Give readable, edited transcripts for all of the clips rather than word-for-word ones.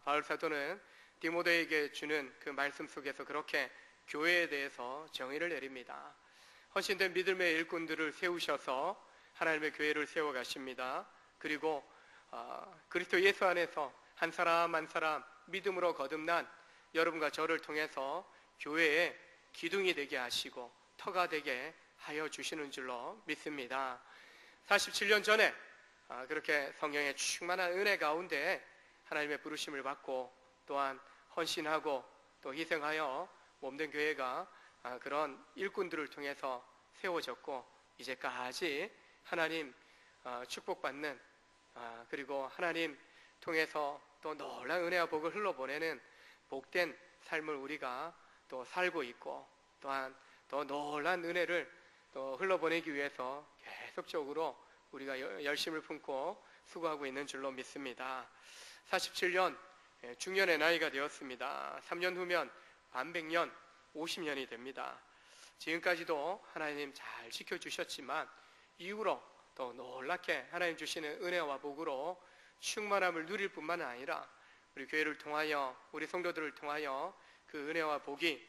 바울 사도는 디모데에게 주는 그 말씀 속에서 그렇게 교회에 대해서 정의를 내립니다. 헌신된 믿음의 일꾼들을 세우셔서 하나님의 교회를 세워가십니다. 그리고 그리스도 예수 안에서 한 사람 한 사람 믿음으로 거듭난 여러분과 저를 통해서 교회의 기둥이 되게 하시고 터가 되게 하여 주시는 줄로 믿습니다. 47년 전에 그렇게 성령의 충만한 은혜 가운데 하나님의 부르심을 받고 또한 헌신하고 또 희생하여 몸된 교회가 그런 일꾼들을 통해서 세워졌고 이제까지 하나님 축복받는 그리고 하나님 통해서 또 놀라운 은혜와 복을 흘러보내는 복된 삶을 우리가 또 살고 있고 또한 더 놀라운 은혜를 또 흘러보내기 위해서 계속적으로 우리가 열심을 품고 수고하고 있는 줄로 믿습니다. 47년 중년의 나이가 되었습니다. 3년 후면 반백년 50년이 됩니다. 지금까지도 하나님 잘 지켜주셨지만 이후로 더 놀랍게 하나님 주시는 은혜와 복으로 충만함을 누릴 뿐만 아니라 우리 교회를 통하여 우리 성도들을 통하여 그 은혜와 복이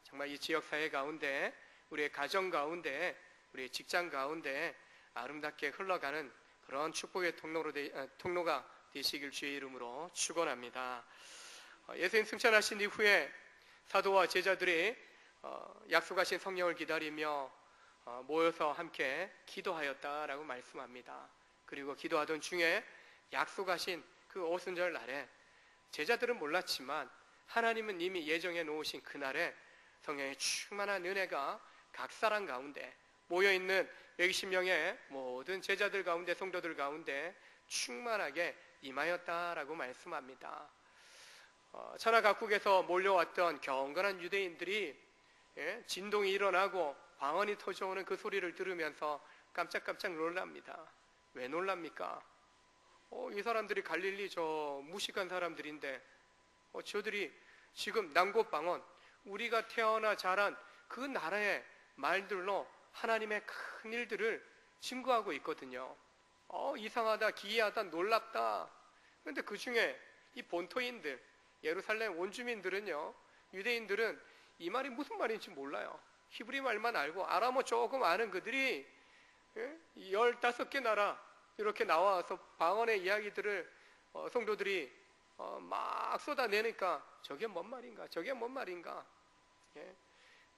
정말 이 지역사회 가운데 우리의 가정 가운데 우리의 직장 가운데 아름답게 흘러가는 그런 축복의 통로가 되시길 주의 이름으로 축원합니다. 예수님 승천하신 이후에 사도와 제자들이 약속하신 성령을 기다리며 모여서 함께 기도하였다라고 말씀합니다. 그리고 기도하던 중에 약속하신 그 오순절 날에 제자들은 몰랐지만 하나님은 이미 예정해 놓으신 그날에 성령의 충만한 은혜가 각 사람 가운데 모여있는 120명의 모든 제자들 가운데 성도들 가운데 충만하게 임하였다라고 말씀합니다. 천하 각국에서 몰려왔던 경건한 유대인들이 진동이 일어나고 방언이 터져오는 그 소리를 들으면서 깜짝깜짝 놀랍니다. 왜 놀랍니까? 이 사람들이 갈릴리 저 무식한 사람들인데 저들이 지금 난곳방언 우리가 태어나 자란 그 나라의 말들로 하나님의 큰 일들을 증거하고 있거든요. 이상하다, 기이하다, 놀랍다. 그런데 그 중에 이 본토인들, 예루살렘 원주민들은요, 유대인들은 이 말이 무슨 말인지 몰라요. 히브리 말만 알고 아람어 조금 아는 그들이 15개 나라 이렇게 나와서 방언의 이야기들을 성도들이 막 쏟아내니까 저게 뭔 말인가, 저게 뭔 말인가.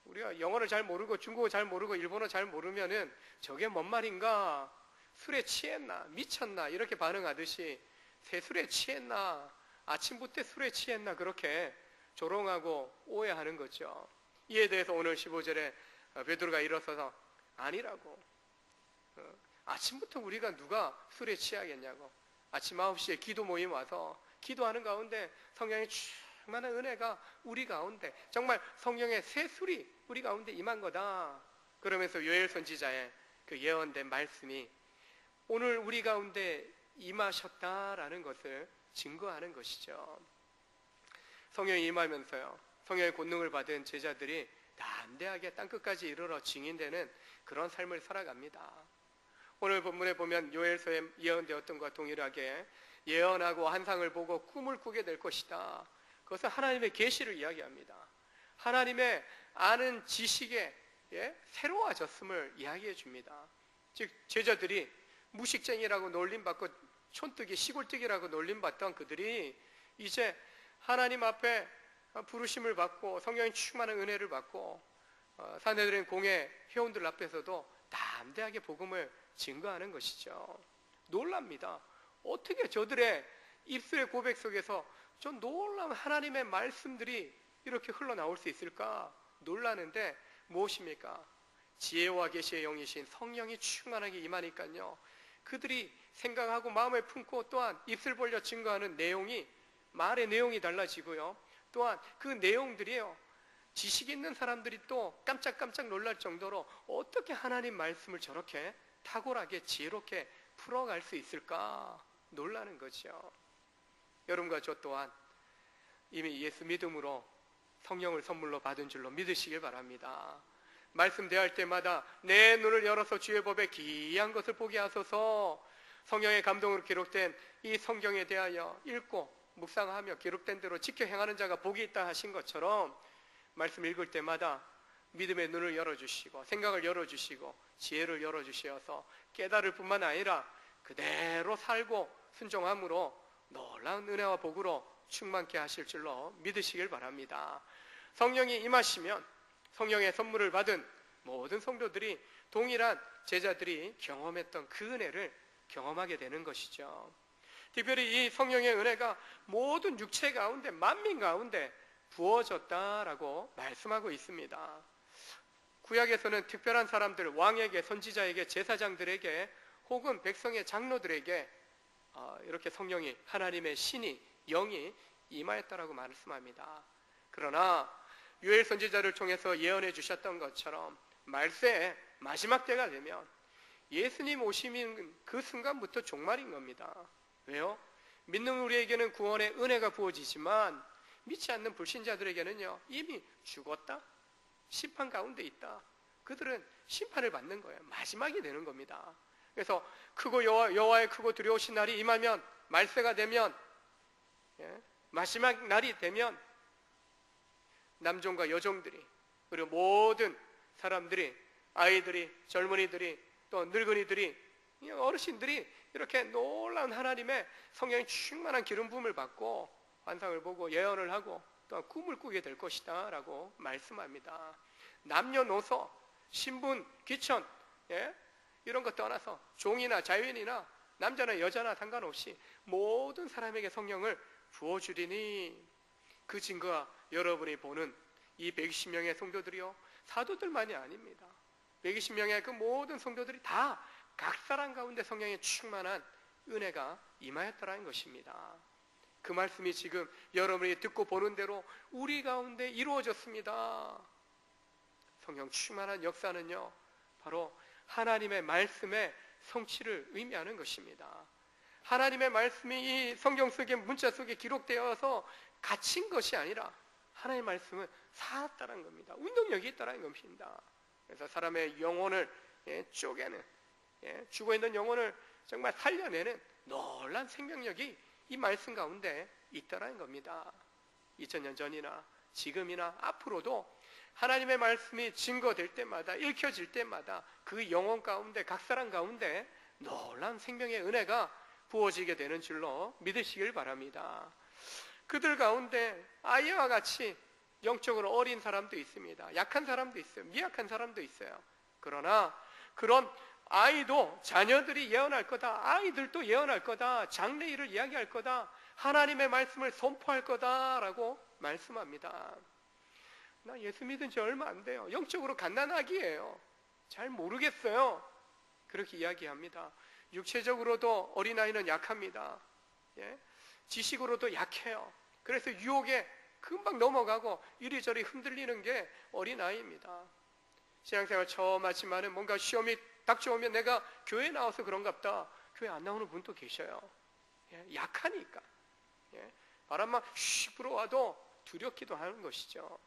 우리가 영어를 잘 모르고 중국어 잘 모르고 일본어 잘 모르면은 저게 뭔 말인가, 술에 취했나 미쳤나 이렇게 반응하듯이 새술에 취했나 아침부터 술에 취했나 그렇게 조롱하고 오해하는 거죠. 이에 대해서 오늘 15절에 베드로가 일어서서 아니라고, 아침부터 우리가 누가 술에 취하겠냐고. 아침 9시에 기도 모임 와서 기도하는 가운데 성령의 충만한 은혜가 우리 가운데 정말 성령의 새술이 우리 가운데 임한 거다. 그러면서 요엘 선지자의 그 예언된 말씀이 오늘 우리 가운데 임하셨다라는 것을 증거하는 것이죠. 성령이 임하면서요, 성령의 권능을 받은 제자들이 담대하게 땅끝까지 이르러 증인되는 그런 삶을 살아갑니다. 오늘 본문에 보면 요엘서에 예언되었던 것과 동일하게 예언하고 환상을 보고 꿈을 꾸게 될 것이다. 그것은 하나님의 계시를 이야기합니다. 하나님의 아는 지식에 새로워졌음을 이야기해 줍니다. 즉 제자들이 무식쟁이라고 놀림받고 촌뜨기 시골뜨기라고 놀림받던 그들이 이제 하나님 앞에 부르심을 받고 성령의 충만한 은혜를 받고 사내들인 공회 회원들 앞에서도 담대하게 복음을 증거하는 것이죠. 놀랍니다. 어떻게 저들의 입술의 고백 속에서 저 놀라운 하나님의 말씀들이 이렇게 흘러나올 수 있을까 놀라는데 무엇입니까? 지혜와 계시의 영이신 성령이 충만하게 임하니까요, 그들이 생각하고 마음에 품고 또한 입술 벌려 증거하는 내용이 말의 내용이 달라지고요, 또한 그 내용들이요, 지식 있는 사람들이 또 깜짝깜짝 놀랄 정도로 어떻게 하나님 말씀을 저렇게 탁월하게 지혜롭게 풀어갈 수 있을까 놀라는 거죠. 여러분과 저 또한 이미 예수 믿음으로 성령을 선물로 받은 줄로 믿으시길 바랍니다. 말씀 대할 때마다 내 눈을 열어서 주의 법에 기이한 것을 보게 하소서. 성령의 감동으로 기록된 이 성경에 대하여 읽고 묵상하며 기록된 대로 지켜 행하는 자가 복이 있다 하신 것처럼 말씀 읽을 때마다 믿음의 눈을 열어주시고 생각을 열어주시고 지혜를 열어주셔서 깨달을 뿐만 아니라 그대로 살고 순종함으로 놀라운 은혜와 복으로 충만케 하실 줄로 믿으시길 바랍니다. 성령이 임하시면 성령의 선물을 받은 모든 성도들이 동일한 제자들이 경험했던 그 은혜를 경험하게 되는 것이죠. 특별히 이 성령의 은혜가 모든 육체 가운데 만민 가운데 부어졌다라고 말씀하고 있습니다. 구약에서는 특별한 사람들, 왕에게, 선지자에게, 제사장들에게 혹은 백성의 장로들에게 이렇게 성령이, 하나님의 신이, 영이 임하였다라고 말씀합니다. 그러나 요엘 선지자를 통해서 예언해 주셨던 것처럼 말세에 마지막 때가 되면 예수님 오시는 그 순간부터 종말인 겁니다. 왜요? 믿는 우리에게는 구원의 은혜가 부어지지만 믿지 않는 불신자들에게는요, 이미 죽었다, 심판 가운데 있다. 그들은 심판을 받는 거예요. 마지막이 되는 겁니다. 그래서 크고 여호와의 크고 두려우신 날이 임하면, 말세가 되면, 마지막 날이 되면 남종과 여종들이, 그리고 모든 사람들이, 아이들이, 젊은이들이, 또 늙은이들이, 어르신들이 이렇게 놀라운 하나님의 성령이 충만한 기름 부음을 받고 환상을 보고 예언을 하고 또 꿈을 꾸게 될 것이다 라고 말씀합니다. 남녀노소, 신분, 귀천, 이런 것 떠나서 종이나 자유인이나 남자나 여자나 상관없이 모든 사람에게 성령을 부어주리니, 그 증거가 여러분이 보는 이 120명의 성도들이요, 사도들만이 아닙니다. 120명의 그 모든 성도들이 다 각 사람 가운데 성령의 충만한 은혜가 임하였다는 것입니다. 그 말씀이 지금 여러분이 듣고 보는 대로 우리 가운데 이루어졌습니다. 성령 충만한 역사는요, 바로 하나님의 말씀의 성취를 의미하는 것입니다. 하나님의 말씀이 이 성경 속에, 문자 속에 기록되어서 갇힌 것이 아니라 하나님의 말씀은 살았다는 겁니다. 운동력이 있다는 겁니다. 그래서 사람의 영혼을 쪼개는, 죽어있는 영혼을 정말 살려내는 놀라운 생명력이 이 말씀 가운데 있다는 겁니다. 2000년 전이나 지금이나 앞으로도 하나님의 말씀이 증거될 때마다, 읽혀질 때마다 그 영혼 가운데, 각 사람 가운데 놀라운 생명의 은혜가 부어지게 되는 줄로 믿으시길 바랍니다. 그들 가운데 아이와 같이 영적으로 어린 사람도 있습니다. 약한 사람도 있어요. 미약한 사람도 있어요. 그러나 그런 아이도, 자녀들이 예언할 거다, 아이들도 예언할 거다, 장래일을 이야기할 거다, 하나님의 말씀을 선포할 거다라고 말씀합니다. 나 예수 믿은 지 얼마 안 돼요. 영적으로 갓난아기예요. 잘 모르겠어요. 그렇게 이야기합니다. 육체적으로도 어린아이는 약합니다. 지식으로도 약해요. 그래서 유혹에 금방 넘어가고 이리저리 흔들리는 게 어린아이입니다. 신앙생활 처음 하지만은 뭔가 시험이 닥쳐오면 내가 교회 나와서 그런갑다, 교회 안 나오는 분도 계셔요. 약하니까. 바람만 슉 불어와도 두렵기도 하는 것이죠.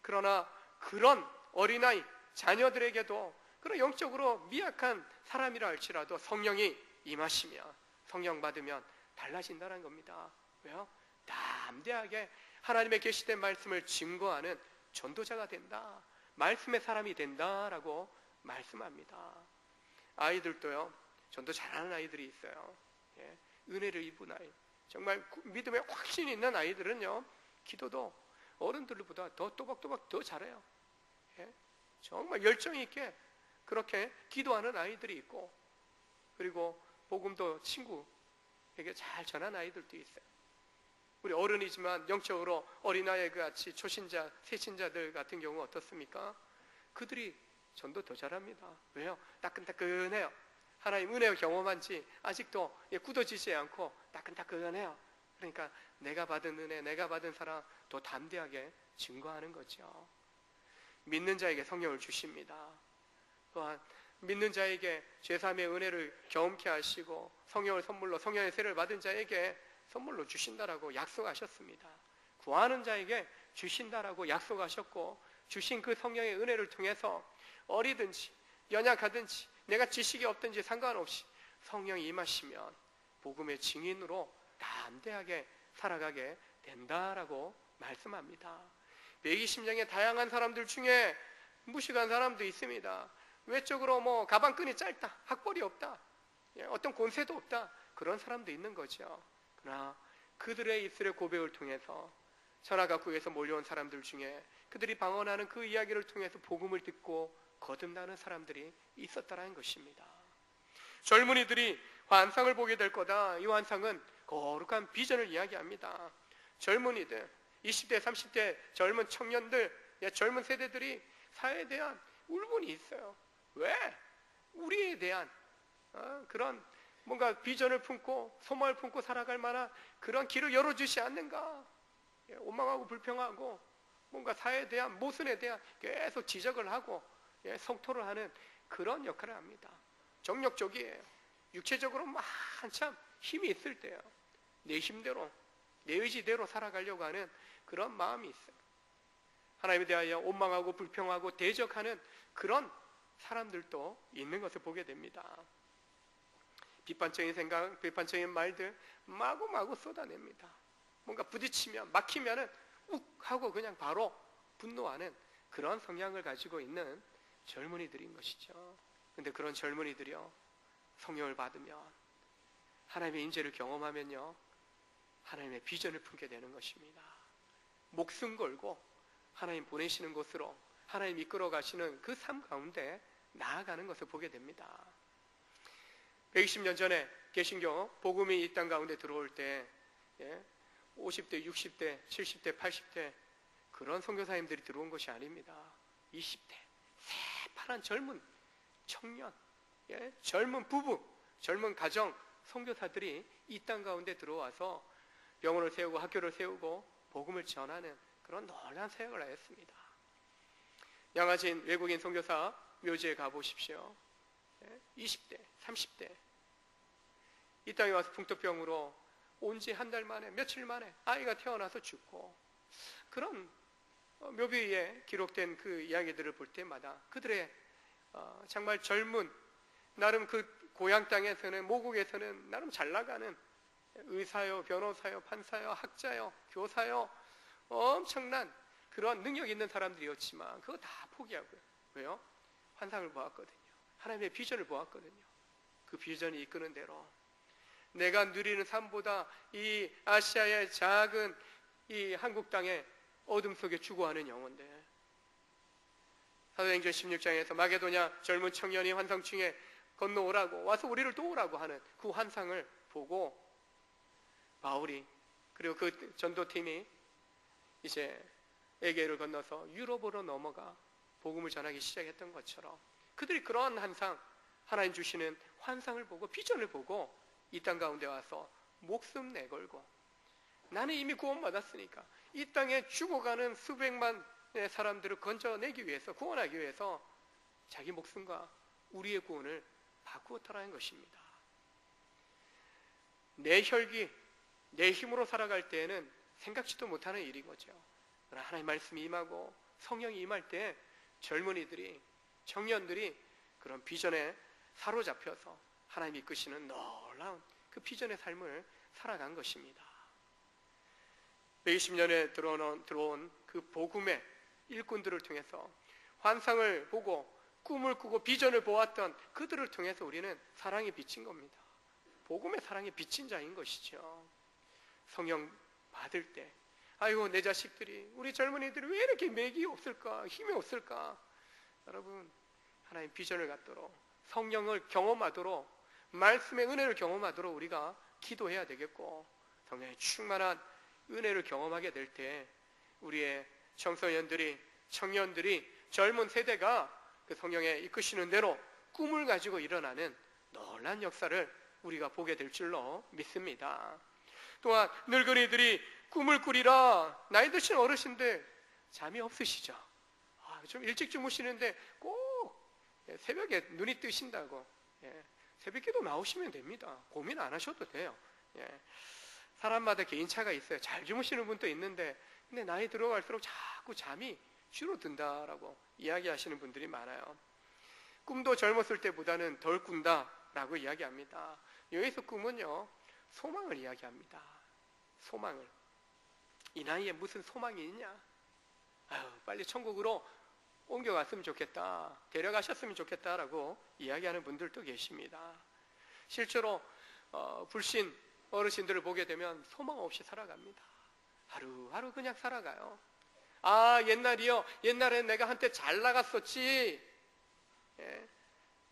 그러나 그런 어린아이, 자녀들에게도 그런 영적으로 미약한 사람이라 할지라도 성령이 임하시면, 성령 받으면 달라진다는 겁니다. 왜요? 담대하게 하나님의 계시된 말씀을 증거하는 전도자가 된다, 말씀의 사람이 된다라고 말씀합니다. 아이들도요, 전도 잘하는 아이들이 있어요. 은혜를 입은 아이, 정말 믿음에 확신이 있는 아이들은요, 기도도 어른들보다 더 또박또박 더 잘해요. 정말 열정 있게 그렇게 기도하는 아이들이 있고, 그리고 복음도 친구에게 잘 전하는 아이들도 있어요. 우리 어른이지만 영적으로 어린아이 같이 초신자, 새신자들 같은 경우 어떻습니까? 그들이 전도 더 잘합니다. 왜요? 따끈따끈해요. 하나님 은혜 경험한 지 아직도 굳어지지 않고 따끈따끈해요. 그러니까 내가 받은 은혜, 내가 받은 사랑 더 담대하게 증거하는 거죠. 믿는 자에게 성령을 주십니다. 또한 믿는 자에게 제3의 은혜를 경험케 하시고 성령을 선물로, 성령의 세를 받은 자에게 선물로 주신다라고 약속하셨습니다. 구하는 자에게 주신다라고 약속하셨고, 주신 그 성령의 은혜를 통해서 어리든지 연약하든지 내가 지식이 없든지 상관없이 성령이 임하시면 복음의 증인으로 담대하게 살아가게 된다라고 말씀합니다. 120명의 다양한 사람들 중에 무식한 사람도 있습니다. 외적으로 뭐 가방끈이 짧다, 학벌이 없다, 어떤 권세도 없다, 그런 사람도 있는 거죠. 그러나 그들의 입술의 고백을 통해서 천하각국에서 몰려온 사람들 중에 그들이 방언하는 그 이야기를 통해서 복음을 듣고 거듭나는 사람들이 있었다는 것입니다. 젊은이들이 환상을 보게 될 거다. 이 환상은 거룩한 비전을 이야기합니다. 젊은이들, 20대, 30대 젊은 청년들, 젊은 세대들이 사회에 대한 울분이 있어요. 왜? 우리에 대한 그런 뭔가 비전을 품고 소망을 품고 살아갈 만한 그런 길을 열어주지 않는가? 원망하고 불평하고 뭔가 사회에 대한 모순에 대한 계속 지적을 하고 성토를 하는 그런 역할을 합니다. 정력적이에요. 육체적으로 한참 힘이 있을 때요. 내 힘대로, 내 의지대로 살아가려고 하는 그런 마음이 있어요. 하나님에 대하여 원망하고 불평하고 대적하는 그런 사람들도 있는 것을 보게 됩니다. 비판적인 생각, 비판적인 말들 마구마구 쏟아냅니다. 뭔가 부딪히면, 막히면은 욱 하고 그냥 바로 분노하는 그런 성향을 가지고 있는 젊은이들인 것이죠. 근데 그런 젊은이들이요, 성령을 받으면, 하나님의 인재를 경험하면요, 하나님의 비전을 품게 되는 것입니다. 목숨 걸고 하나님 보내시는 곳으로 하나님 이끌어 가시는 그 삶 가운데 나아가는 것을 보게 됩니다. 120년 전에 개신교 복음이 이 땅 가운데 들어올 때 50대, 60대, 70대, 80대 그런 선교사님들이 들어온 것이 아닙니다. 20대 새파란 젊은 청년, 젊은 부부, 젊은 가정 선교사들이 이 땅 가운데 들어와서 병원을 세우고 학교를 세우고 복음을 전하는 그런 놀라운 사역을 하였습니다. 양아진 외국인 선교사 묘지에 가보십시오. 20대, 30대 이 땅에 와서 풍토병으로 온 지 한 달 만에, 며칠 만에 아이가 태어나서 죽고, 그런 묘비 위에 기록된 그 이야기들을 볼 때마다 그들의 정말 젊은, 나름 그 고향 땅에서는, 모국에서는 나름 잘 나가는 의사요, 변호사요, 판사요, 학자요, 교사요, 엄청난 그런 능력 있는 사람들이었지만 그거 다 포기하고요. 왜요? 환상을 보았거든요. 하나님의 비전을 보았거든요. 그 비전이 이끄는 대로 내가 누리는 삶보다 이 아시아의 작은 이 한국 땅의 어둠 속에 죽어가는 영혼들, 사도행전 16장에서 마게도냐 젊은 청년이 환상 중에 건너오라고, 와서 우리를 도우라고 하는 그 환상을 보고 바울이, 그리고 그 전도팀이 이제 에게를 건너서 유럽으로 넘어가 복음을 전하기 시작했던 것처럼 그들이 그러한 환상, 하나님 주시는 환상을 보고 비전을 보고 이 땅 가운데 와서 목숨 내걸고, 나는 이미 구원받았으니까 이 땅에 죽어가는 수백만의 사람들을 건져내기 위해서, 구원하기 위해서 자기 목숨과 우리의 구원을 바꾸었다는 것입니다. 내 혈기, 내 힘으로 살아갈 때에는 생각지도 못하는 일인 거죠. 그러나 하나님 말씀이 임하고 성령이 임할 때 젊은이들이, 청년들이 그런 비전에 사로잡혀서 하나님이 이끄시는 놀라운 그 비전의 삶을 살아간 것입니다. 120년에 들어온 그 복음의 일꾼들을 통해서 환상을 보고 꿈을 꾸고 비전을 보았던 그들을 통해서 우리는 사랑이 비친 겁니다. 복음의 사랑이 비친 자인 것이죠. 성령 받을 때, 아이고 내 자식들이, 우리 젊은이들이 왜 이렇게 맥이 없을까, 힘이 없을까. 여러분, 하나님 비전을 갖도록, 성령을 경험하도록, 말씀의 은혜를 경험하도록 우리가 기도해야 되겠고, 성령의 충만한 은혜를 경험하게 될 때 우리의 청소년들이, 청년들이, 젊은 세대가 그 성령의 이끄시는 대로 꿈을 가지고 일어나는 놀라운 역사를 우리가 보게 될 줄로 믿습니다. 또한 늙은이들이 꿈을 꾸리라. 나이 드신 어르신들 잠이 없으시죠? 좀 일찍 주무시는데 꼭 새벽에 눈이 뜨신다고 새벽기도 나오시면 됩니다. 고민 안 하셔도 돼요. 사람마다 개인차가 있어요. 잘 주무시는 분도 있는데 근데 나이 들어갈수록 자꾸 잠이 줄어든다라고 이야기하시는 분들이 많아요. 꿈도 젊었을 때보다는 덜 꾼다라고 이야기합니다. 여기서 꿈은요, 소망을 이야기합니다. 소망을. 이 나이에 무슨 소망이 있냐? 아유, 빨리 천국으로 옮겨갔으면 좋겠다, 데려가셨으면 좋겠다라고 이야기하는 분들도 계십니다. 실제로 불신 어르신들을 보게 되면 소망 없이 살아갑니다. 하루하루 그냥 살아가요. 아, 옛날이요, 옛날엔 내가 한때 잘 나갔었지, 예,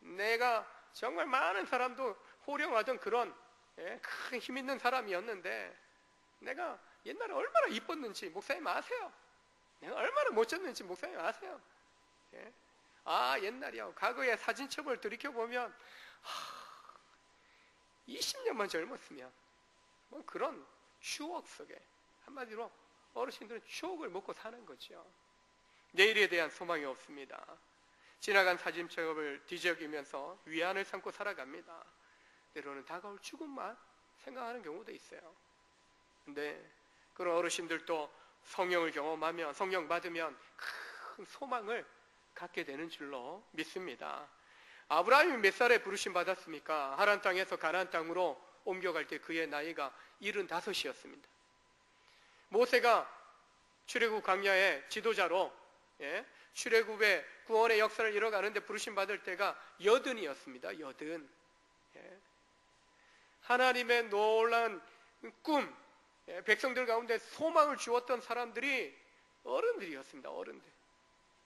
내가 정말 많은 사람도 호령하던 그런 큰 힘 있는 사람이었는데 내가 옛날에 얼마나 이뻤는지 목사님 아세요? 내가 얼마나 멋졌는지 목사님 아세요? 예? 아, 옛날이요, 과거의 사진첩을 들이켜보면 20년만 젊었으면 뭐 그런 추억 속에, 한마디로 어르신들은 추억을 먹고 사는 거죠. 내일에 대한 소망이 없습니다. 지나간 사진첩을 뒤적이면서 위안을 삼고 살아갑니다. 때로는 다가올 죽음만 생각하는 경우도 있어요. 근데 그런 어르신들도 성령을 경험하면, 성령 받으면 큰 소망을 갖게 되는 줄로 믿습니다. 아브라함이 몇 살에 부르심 받았습니까? 하란 땅에서 가나안 땅으로 옮겨갈 때 그의 나이가 75이었습니다. 모세가 출애굽 광야의 지도자로 출애굽의 구원의 역사를 이뤄가는데 부르심 받을 때가 80이었습니다. 80. 하나님의 놀라운 꿈, 백성들 가운데 소망을 주었던 사람들이 어른들이었습니다. 어른들.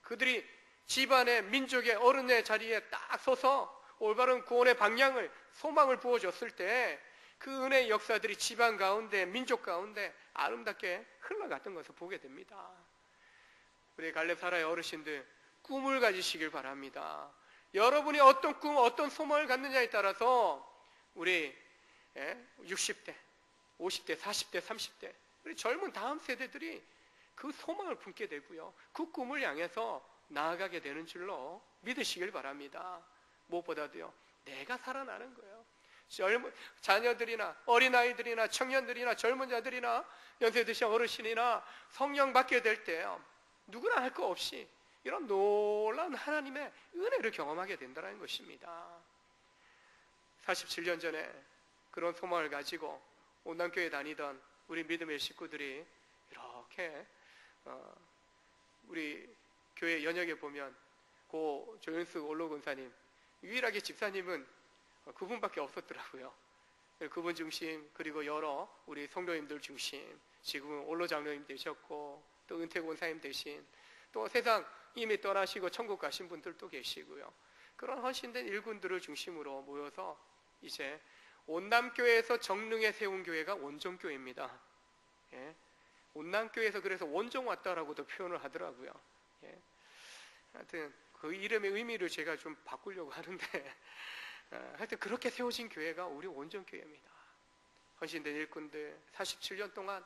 그들이 집안의 민족의 어른의 자리에 딱 서서 올바른 구원의 방향을, 소망을 부어줬을 때 그 은혜의 역사들이 집안 가운데, 민족 가운데 아름답게 흘러갔던 것을 보게 됩니다. 우리 갈렙사라의 어르신들, 꿈을 가지시길 바랍니다. 여러분이 어떤 꿈, 어떤 소망을 갖느냐에 따라서 우리 60대, 50대, 40대, 30대 우리 젊은 다음 세대들이 그 소망을 품게 되고요, 그 꿈을 향해서 나아가게 되는 줄로 믿으시길 바랍니다. 무엇보다도요, 내가 살아나는 거예요. 자녀들이나 어린아이들이나 청년들이나 젊은 자들이나 연세 드신 어르신이나 성령 받게 될 때요, 누구나 할 거 없이 이런 놀라운 하나님의 은혜를 경험하게 된다는 것입니다. 47년 전에 그런 소망을 가지고 온남교회 다니던 우리 믿음의 식구들이 이렇게 우리 교회 연역에 보면 고 조윤숙 원로 권사님, 유일하게 집사님은 그분밖에 없었더라고요. 그분 중심, 그리고 여러 우리 성도님들 중심, 지금은 원로 장로님 되셨고 또 은퇴 권사님 되신, 또 세상 이미 떠나시고 천국 가신 분들도 계시고요. 그런 헌신된 일꾼들을 중심으로 모여서 이제 온남교회에서 정릉에 세운 교회가 원정교회입니다. 온남교회에서 그래서 원정 왔다라고도 표현을 하더라고요. 하여튼 그 이름의 의미를 제가 좀 바꾸려고 하는데 하여튼 그렇게 세워진 교회가 우리 원정교회입니다. 헌신된 일꾼들, 47년 동안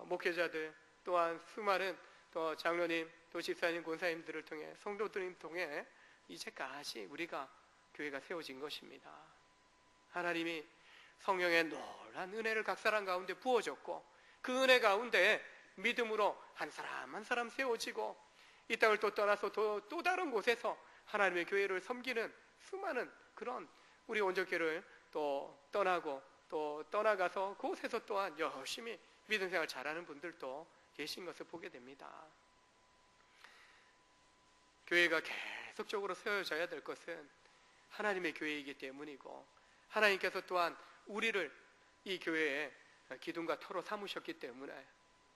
목회자들, 또한 수많은 또 장로님, 또 집사님, 권사님들을 통해, 성도들을 통해 이제까지 우리가 교회가 세워진 것입니다. 하나님이 성령의 놀란 은혜를 각 사람 가운데 부어줬고, 그 은혜 가운데 믿음으로 한 사람 한 사람 세워지고, 이 땅을 또 떠나서 또 다른 곳에서 하나님의 교회를 섬기는 수많은 그런 우리 원정교회를 또 떠나고 또 떠나가서 그곳에서 또한 열심히 믿음 생활 잘하는 분들도 계신 것을 보게 됩니다. 교회가 계속적으로 세워져야 될 것은 하나님의 교회이기 때문이고, 하나님께서 또한 우리를 이 교회에 기둥과 터로 삼으셨기 때문에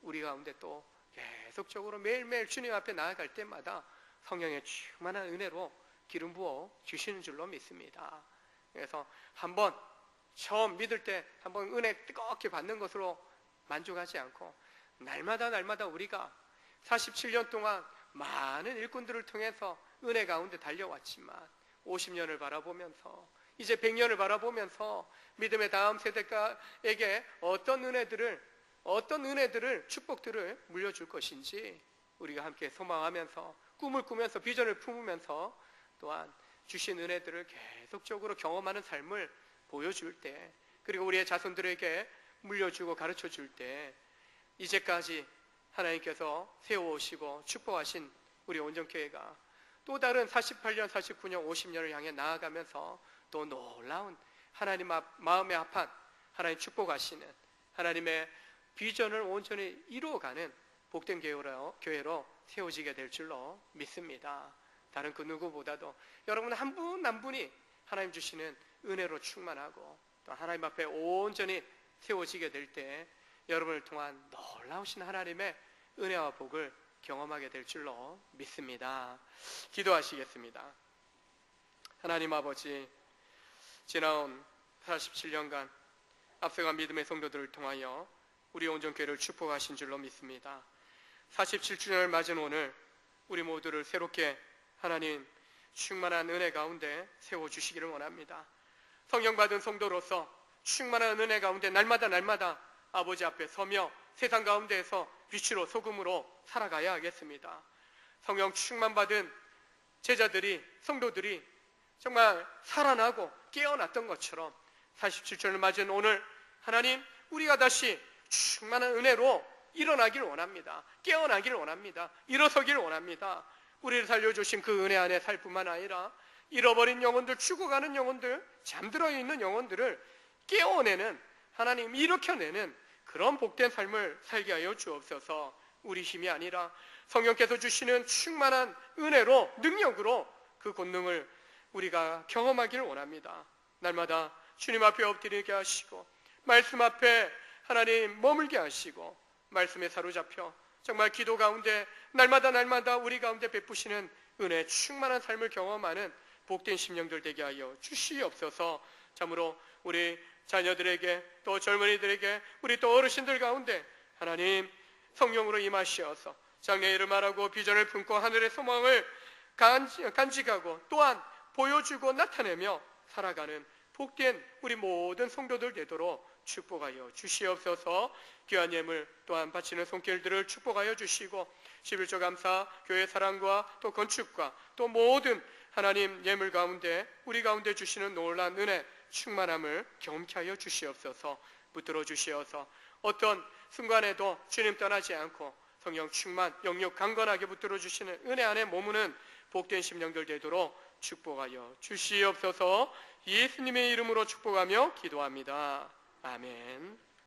우리 가운데 또 계속적으로 매일매일 주님 앞에 나아갈 때마다 성령의 충만한 은혜로 기름 부어 주시는 줄로 믿습니다. 그래서 한번 처음 믿을 때 한번 은혜 뜨겁게 받는 것으로 만족하지 않고, 날마다 우리가 47년 동안 많은 일꾼들을 통해서 은혜 가운데 달려왔지만 50년을 바라보면서, 이제 100년을 바라보면서 믿음의 다음 세대에게 어떤 은혜들을, 축복들을 물려줄 것인지 우리가 함께 소망하면서, 꿈을 꾸면서, 비전을 품으면서 또한 주신 은혜들을 계속적으로 경험하는 삶을 보여줄 때, 그리고 우리의 자손들에게 물려주고 가르쳐줄 때, 이제까지 하나님께서 세워오시고 축복하신 우리 온정교회가 또 다른 48년, 49년, 50년을 향해 나아가면서 또 놀라운 하나님 마음에 합한 하나님 축복하시는 하나님의 비전을 온전히 이루어가는 복된 교회로 세워지게 될 줄로 믿습니다. 다른 그 누구보다도 여러분 한 분 한 분이 하나님 주시는 은혜로 충만하고 또 하나님 앞에 온전히 세워지게 될 때 여러분을 통한 놀라우신 하나님의 은혜와 복을 경험하게 될 줄로 믿습니다. 기도하시겠습니다. 하나님 아버지, 지나온 47년간 앞서간 믿음의 성도들을 통하여 우리 온전교회를 축복하신 줄로 믿습니다. 47주년을 맞은 오늘 우리 모두를 새롭게 하나님 충만한 은혜 가운데 세워주시기를 원합니다. 성령 받은 성도로서 충만한 은혜 가운데 날마다 아버지 앞에 서며 세상 가운데에서 빛으로 소금으로 살아가야 하겠습니다. 성령 충만 받은 제자들이, 성도들이 정말 살아나고 깨어났던 것처럼 47주년을 맞은 오늘 하나님, 우리가 다시 충만한 은혜로 일어나길 원합니다. 깨어나길 원합니다. 일어서길 원합니다. 우리를 살려주신 그 은혜 안에 살 뿐만 아니라 잃어버린 영혼들, 죽어가는 영혼들, 잠들어 있는 영혼들을 깨워내는, 하나님 일으켜내는 그런 복된 삶을 살게 하여 주옵소서. 우리 힘이 아니라 성령께서 주시는 충만한 은혜로, 능력으로 그 권능을 우리가 경험하기를 원합니다. 날마다 주님 앞에 엎드리게 하시고 말씀 앞에 하나님 머물게 하시고 말씀에 사로잡혀 정말 기도 가운데 날마다 우리 가운데 베푸시는 은혜 충만한 삶을 경험하는 복된 심령들 되게 하여 주시옵소서. 참으로 우리 자녀들에게 또 젊은이들에게 우리 또 어르신들 가운데 하나님 성령으로 임하시어서 장래일을 말하고 비전을 품고 하늘의 소망을 간직하고 또한 보여주고 나타내며 살아가는 복된 우리 모든 성도들 되도록 축복하여 주시옵소서. 귀한 예물 또한 바치는 손길들을 축복하여 주시고 11조 감사, 교회 사랑과 또 건축과 또 모든 하나님 예물 가운데 우리 가운데 주시는 놀라운 은혜 충만함을 경험케 하여 주시옵소서. 붙들어 주시어서 어떤 순간에도 주님 떠나지 않고 성령 충만, 영육 강건하게 붙들어 주시는 은혜 안에 머무는 복된 심령들 되도록 축복하여 주시옵소서. 예수님의 이름으로 축복하며 기도합니다. 아멘.